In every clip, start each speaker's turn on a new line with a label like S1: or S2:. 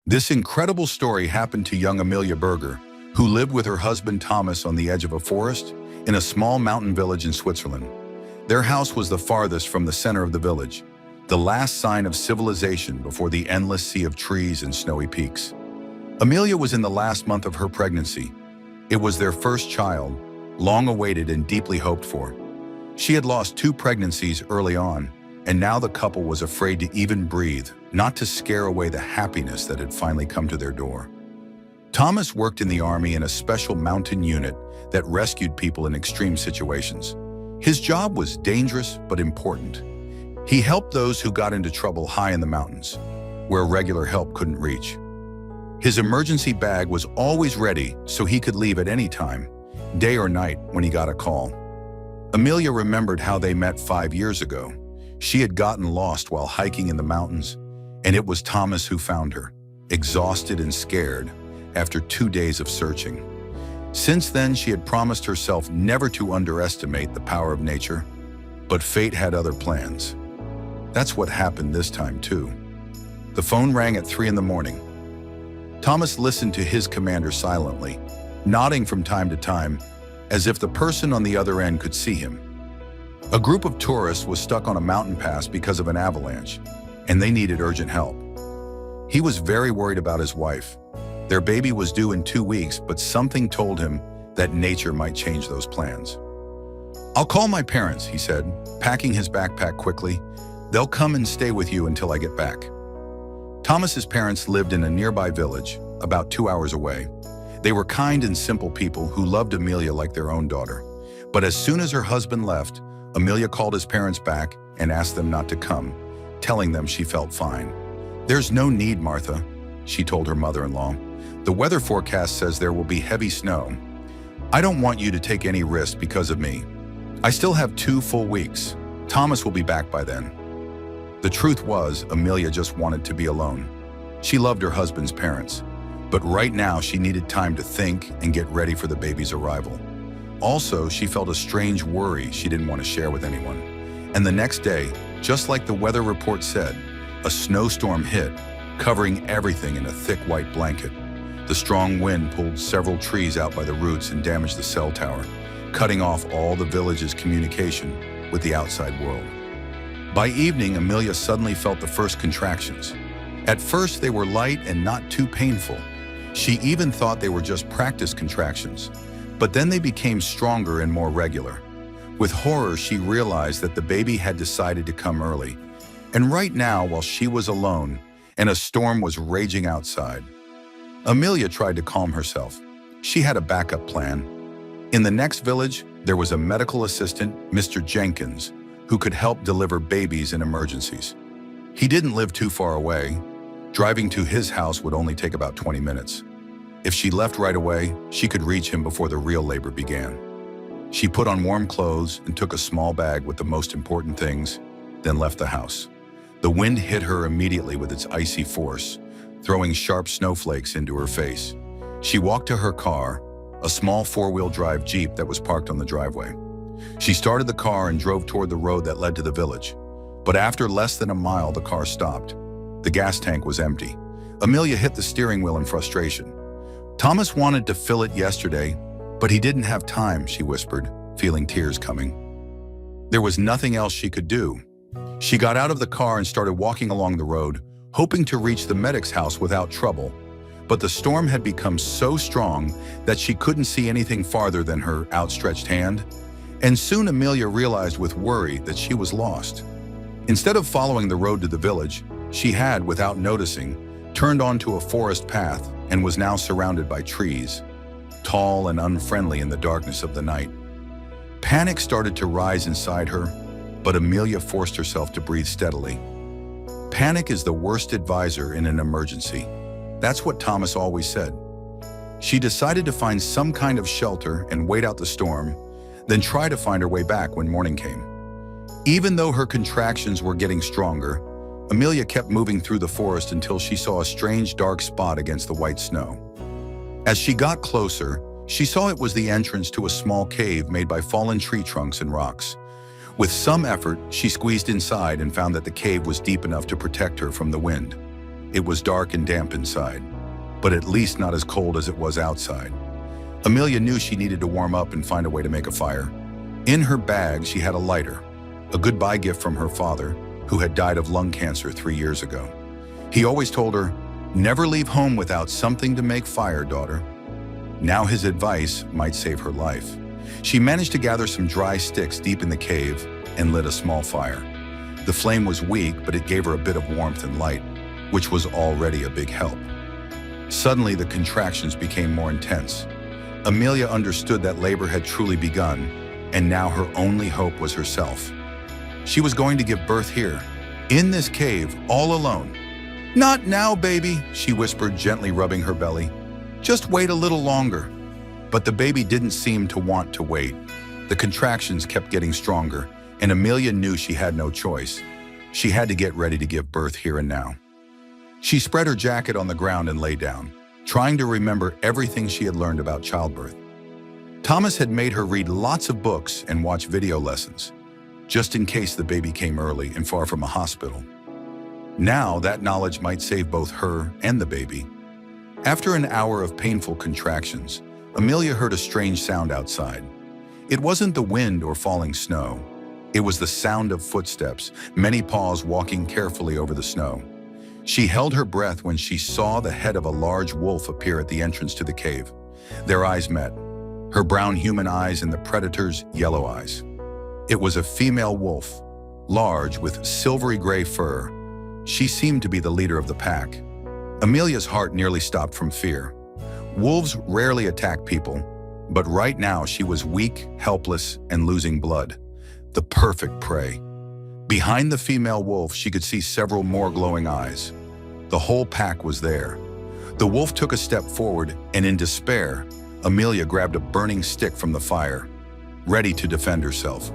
S1: This incredible story happened to young Amelia Berger, who lived with her husband Thomas on the edge of a forest in a small mountain village in Switzerland. Their house was the farthest from the center of the village, the last sign of civilization before the endless sea of trees and snowy peaks. Amelia was in the last month of her pregnancy. It was their first child, long awaited and deeply hoped for. She had lost 2 pregnancies early on, and now the couple was afraid to even breathe, not to scare away the happiness that had finally come to their door. Thomas worked in the army in a special mountain unit that rescued people in extreme situations. His job was dangerous but important. He helped those who got into trouble high in the mountains, where regular help couldn't reach. His emergency bag was always ready so he could leave at any time, day or night, when he got a call. Amelia remembered how they met 5 years ago. She had gotten lost while hiking in the mountains, and it was Thomas who found her, exhausted and scared, after 2 days of searching. Since then, she had promised herself never to underestimate the power of nature, but fate had other plans. That's what happened this time, too. The phone rang at 3 in the morning. Thomas listened to his commander silently, nodding from time to time, as if the person on the other end could see him. A group of tourists was stuck on a mountain pass because of an avalanche, and they needed urgent help. He was very worried about his wife. Their baby was due in 2 weeks, but something told him that nature might change those plans. "I'll call my parents," he said, packing his backpack quickly. "They'll come and stay with you until I get back." Thomas's parents lived in a nearby village, about 2 hours away. They were kind and simple people who loved Amelia like their own daughter. But as soon as her husband left, Amelia called his parents back and asked them not to come, telling them she felt fine. "There's no need, Martha," she told her mother-in-law. "The weather forecast says there will be heavy snow. I don't want you to take any risk because of me. I still have 2 full weeks. Thomas will be back by then." The truth was, Amelia just wanted to be alone. She loved her husband's parents, but right now she needed time to think and get ready for the baby's arrival. Also, she felt a strange worry she didn't want to share with anyone. And the next day, just like the weather report said, a snowstorm hit, covering everything in a thick white blanket. The strong wind pulled several trees out by the roots and damaged the cell tower, cutting off all the village's communication with the outside world. By evening, Amelia suddenly felt the first contractions. At first, they were light and not too painful. She even thought they were just practice contractions. But then they became stronger and more regular. With horror, she realized that the baby had decided to come early. And right now, while she was alone and a storm was raging outside, Amelia tried to calm herself. She had a backup plan. In the next village, there was a medical assistant, Mr. Jenkins, who could help deliver babies in emergencies. He didn't live too far away. Driving to his house would only take about 20 minutes. If she left right away, she could reach him before the real labor began. She put on warm clothes and took a small bag with the most important things, then left the house. The wind hit her immediately with its icy force, throwing sharp snowflakes into her face. She walked to her car, a small 4-wheel drive Jeep that was parked on the driveway. She started the car and drove toward the road that led to the village. But after less than a mile, the car stopped. The gas tank was empty. Amelia hit the steering wheel in frustration. Thomas wanted to fill it yesterday, but he didn't have time, she whispered, feeling tears coming. There was nothing else she could do. She got out of the car and started walking along the road, hoping to reach the medic's house without trouble. But the storm had become so strong that she couldn't see anything farther than her outstretched hand. And soon Amelia realized with worry that she was lost. Instead of following the road to the village, she had, without noticing, turned onto a forest path and was now surrounded by trees, tall and unfriendly in the darkness of the night. Panic started to rise inside her, but Amelia forced herself to breathe steadily. Panic is the worst advisor in an emergency. That's what Thomas always said. She decided to find some kind of shelter and wait out the storm, then try to find her way back when morning came. Even though her contractions were getting stronger, Amelia kept moving through the forest until she saw a strange dark spot against the white snow. As she got closer, she saw it was the entrance to a small cave made by fallen tree trunks and rocks. With some effort, she squeezed inside and found that the cave was deep enough to protect her from the wind. It was dark and damp inside, but at least not as cold as it was outside. Amelia knew she needed to warm up and find a way to make a fire. In her bag, she had a lighter, a goodbye gift from her father, who had died of lung cancer 3 years ago. He always told her, "Never leave home without something to make fire, daughter." Now his advice might save her life. She managed to gather some dry sticks deep in the cave and lit a small fire. The flame was weak, but it gave her a bit of warmth and light, which was already a big help. Suddenly, the contractions became more intense. Amelia understood that labor had truly begun, and now her only hope was herself. She was going to give birth here, in this cave, all alone. "Not now, baby," she whispered, gently rubbing her belly. "Just wait a little longer." But the baby didn't seem to want to wait. The contractions kept getting stronger, and Amelia knew she had no choice. She had to get ready to give birth here and now. She spread her jacket on the ground and lay down, trying to remember everything she had learned about childbirth. Thomas had made her read lots of books and watch video lessons, just in case the baby came early and far from a hospital. Now that knowledge might save both her and the baby. After an hour of painful contractions, Amelia heard a strange sound outside. It wasn't the wind or falling snow. It was the sound of footsteps, many paws walking carefully over the snow. She held her breath when she saw the head of a large wolf appear at the entrance to the cave. Their eyes met, her brown human eyes and the predator's yellow eyes. It was a female wolf, large with silvery gray fur. She seemed to be the leader of the pack. Amelia's heart nearly stopped from fear. Wolves rarely attack people, but right now she was weak, helpless, and losing blood. The perfect prey. Behind the female wolf, she could see several more glowing eyes. The whole pack was there. The wolf took a step forward, and in despair, Amelia grabbed a burning stick from the fire, ready to defend herself.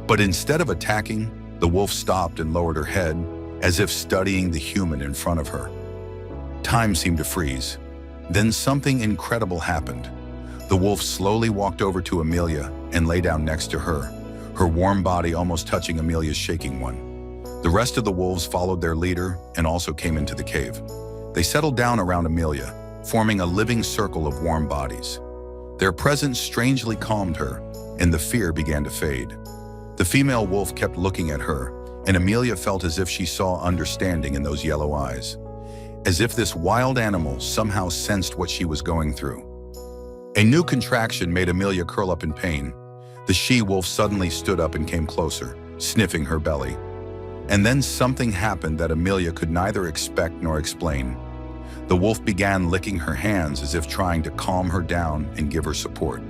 S1: But instead of attacking, the wolf stopped and lowered her head, as if studying the human in front of her. Time seemed to freeze. Then something incredible happened. The wolf slowly walked over to Amelia and lay down next to her, her warm body almost touching Amelia's shaking one. The rest of the wolves followed their leader and also came into the cave. They settled down around Amelia, forming a living circle of warm bodies. Their presence strangely calmed her, and the fear began to fade. The female wolf kept looking at her, and Amelia felt as if she saw understanding in those yellow eyes, as if this wild animal somehow sensed what she was going through. A new contraction made Amelia curl up in pain. The she-wolf suddenly stood up and came closer, sniffing her belly. And then something happened that Amelia could neither expect nor explain. The wolf began licking her hands as if trying to calm her down and give her support.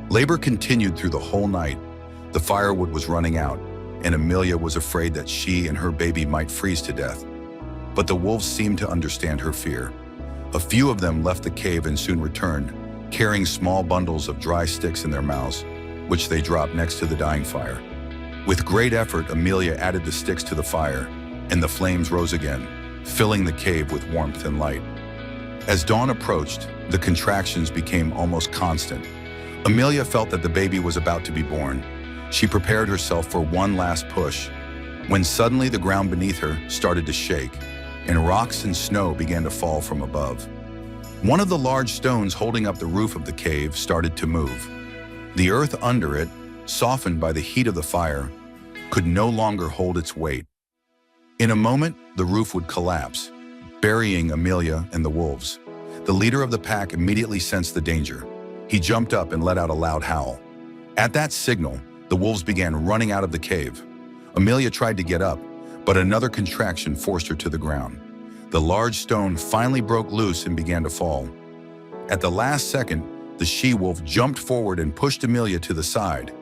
S1: Labor continued through the whole night. The firewood was running out, and Amelia was afraid that she and her baby might freeze to death. But the wolves seemed to understand her fear. A few of them left the cave and soon returned, carrying small bundles of dry sticks in their mouths, which they dropped next to the dying fire. With great effort, Amelia added the sticks to the fire, and the flames rose again, filling the cave with warmth and light. As dawn approached, the contractions became almost constant. Amelia felt that the baby was about to be born. She prepared herself for one last push, when suddenly the ground beneath her started to shake, and rocks and snow began to fall from above. One of the large stones holding up the roof of the cave started to move. The earth under it, softened by the heat of the fire, could no longer hold its weight. In a moment, the roof would collapse, burying Amelia and the wolves. The leader of the pack immediately sensed the danger. He jumped up and let out a loud howl. At that signal, the wolves began running out of the cave. Amelia tried to get up, but another contraction forced her to the ground. The large stone finally broke loose and began to fall. At the last second, the she-wolf jumped forward and pushed Amelia to the side,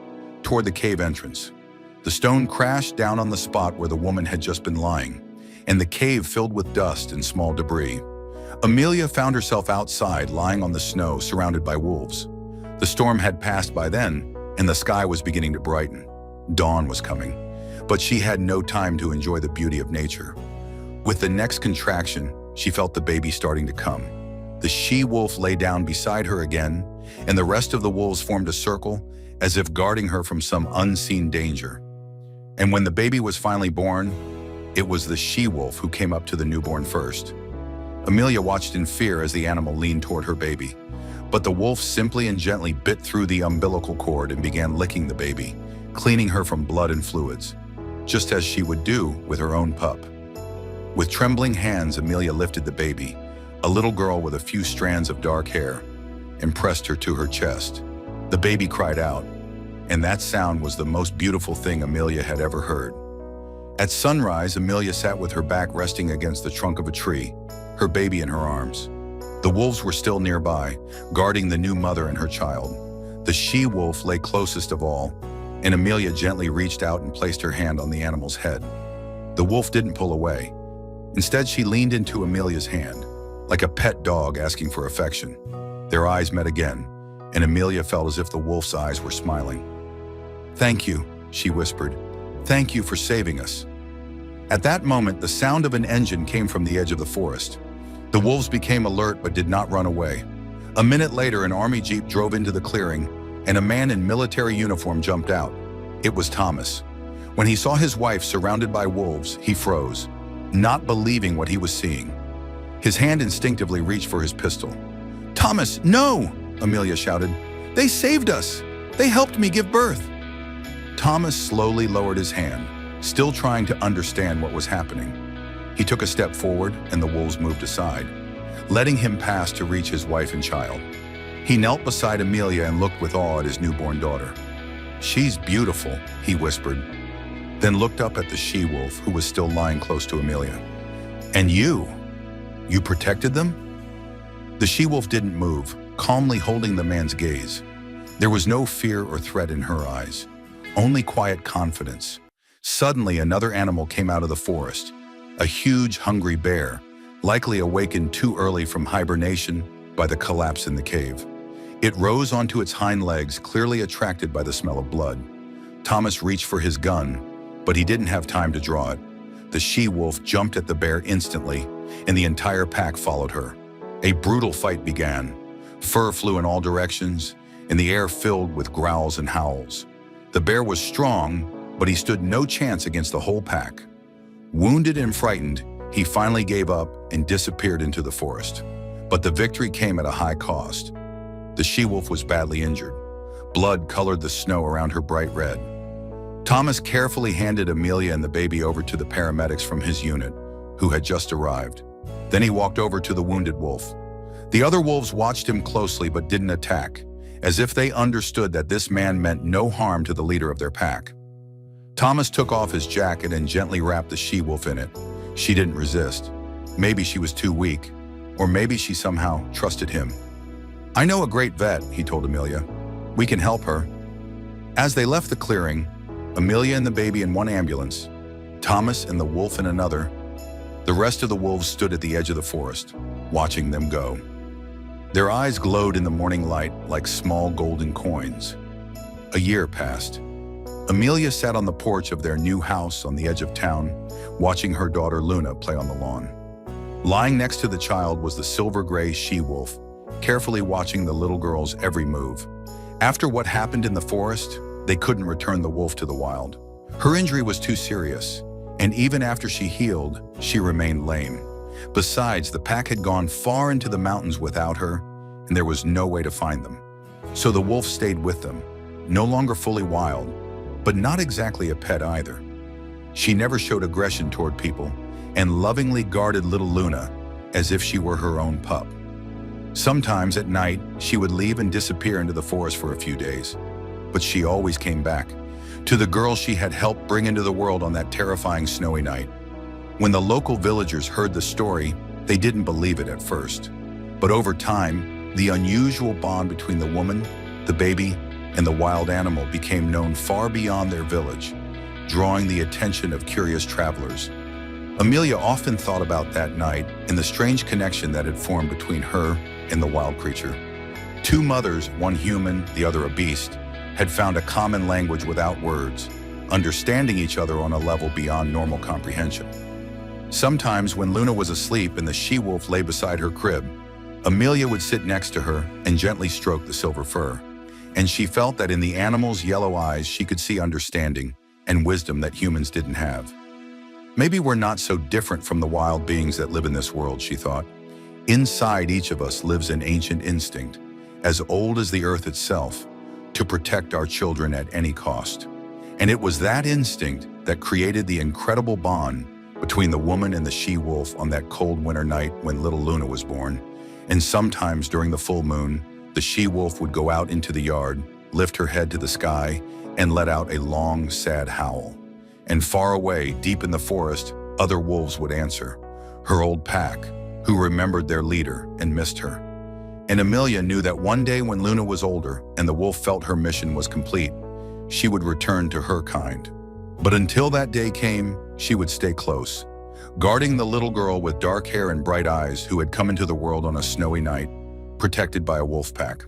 S1: toward the cave entrance. The stone crashed down on the spot where the woman had just been lying, and the cave filled with dust and small debris. Amelia found herself outside, lying on the snow, surrounded by wolves. The storm had passed by then, and the sky was beginning to brighten. Dawn was coming, but she had no time to enjoy the beauty of nature. With the next contraction, she felt the baby starting to come. The she-wolf lay down beside her again, and the rest of the wolves formed a circle, as if guarding her from some unseen danger. And when the baby was finally born, it was the she-wolf who came up to the newborn first. Amelia watched in fear as the animal leaned toward her baby. But the wolf simply and gently bit through the umbilical cord and began licking the baby, cleaning her from blood and fluids, just as she would do with her own pup. With trembling hands, Amelia lifted the baby, a little girl with a few strands of dark hair, and pressed her to her chest. The baby cried out, and that sound was the most beautiful thing Amelia had ever heard. At sunrise, Amelia sat with her back resting against the trunk of a tree, her baby in her arms. The wolves were still nearby, guarding the new mother and her child. The she-wolf lay closest of all, and Amelia gently reached out and placed her hand on the animal's head. The wolf didn't pull away. Instead, she leaned into Amelia's hand, like a pet dog asking for affection. Their eyes met again, and Amelia felt as if the wolf's eyes were smiling. "Thank you," she whispered. "Thank you for saving us." At that moment, the sound of an engine came from the edge of the forest. The wolves became alert but did not run away. A minute later, an army jeep drove into the clearing, and a man in military uniform jumped out. It was Thomas. When he saw his wife surrounded by wolves, he froze, not believing what he was seeing. His hand instinctively reached for his pistol. "Thomas, no!" Amelia shouted. "They saved us! They helped me give birth!" Thomas slowly lowered his hand, still trying to understand what was happening. He took a step forward, and the wolves moved aside, letting him pass to reach his wife and child. He knelt beside Amelia and looked with awe at his newborn daughter. "She's beautiful," he whispered, then looked up at the she-wolf who was still lying close to Amelia. "And you protected them?" The she-wolf didn't move, calmly holding the man's gaze. There was no fear or threat in her eyes, only quiet confidence. Suddenly, another animal came out of the forest, a huge, hungry bear, likely awakened too early from hibernation by the collapse in the cave. It rose onto its hind legs, clearly attracted by the smell of blood. Thomas reached for his gun, but he didn't have time to draw it. The she-wolf jumped at the bear instantly, and the entire pack followed her. A brutal fight began. Fur flew in all directions, and the air filled with growls and howls. The bear was strong, but he stood no chance against the whole pack. Wounded and frightened, he finally gave up and disappeared into the forest. But the victory came at a high cost. The she-wolf was badly injured. Blood colored the snow around her bright red. Thomas carefully handed Amelia and the baby over to the paramedics from his unit, who had just arrived. Then he walked over to the wounded wolf. The other wolves watched him closely but didn't attack, as if they understood that this man meant no harm to the leader of their pack. Thomas took off his jacket and gently wrapped the she-wolf in it. She didn't resist. Maybe she was too weak, or maybe she somehow trusted him. "I know a great vet," he told Amelia. "We can help her." As they left the clearing, Amelia and the baby in one ambulance, Thomas and the wolf in another, the rest of the wolves stood at the edge of the forest, watching them go. Their eyes glowed in the morning light like small golden coins. A year passed. Amelia sat on the porch of their new house on the edge of town, watching her daughter Luna play on the lawn. Lying next to the child was the silver-gray she-wolf, carefully watching the little girl's every move. After what happened in the forest, they couldn't return the wolf to the wild. Her injury was too serious, and even after she healed, she remained lame. Besides, the pack had gone far into the mountains without her, and there was no way to find them. So the wolf stayed with them, no longer fully wild, but not exactly a pet either. She never showed aggression toward people, and lovingly guarded little Luna as if she were her own pup. Sometimes at night, she would leave and disappear into the forest for a few days, but she always came back to the girl she had helped bring into the world on that terrifying snowy night. When the local villagers heard the story, they didn't believe it at first. But over time, the unusual bond between the woman, the baby, and the wild animal became known far beyond their village, drawing the attention of curious travelers. Amelia often thought about that night and the strange connection that had formed between her and the wild creature. Two mothers, one human, the other a beast, had found a common language without words, understanding each other on a level beyond normal comprehension. Sometimes when Luna was asleep and the she-wolf lay beside her crib, Amelia would sit next to her and gently stroke the silver fur. And she felt that in the animal's yellow eyes she could see understanding and wisdom that humans didn't have. Maybe we're not so different from the wild beings that live in this world, she thought. Inside each of us lives an ancient instinct, as old as the earth itself, to protect our children at any cost. And it was that instinct that created the incredible bond between the woman and the she-wolf on that cold winter night when little Luna was born. And sometimes during the full moon, the she-wolf would go out into the yard, lift her head to the sky, and let out a long, sad howl. And far away, deep in the forest, other wolves would answer, her old pack, who remembered their leader and missed her. And Amelia knew that one day when Luna was older and the wolf felt her mission was complete, she would return to her kind. But until that day came, she would stay close, guarding the little girl with dark hair and bright eyes who had come into the world on a snowy night, protected by a wolf pack.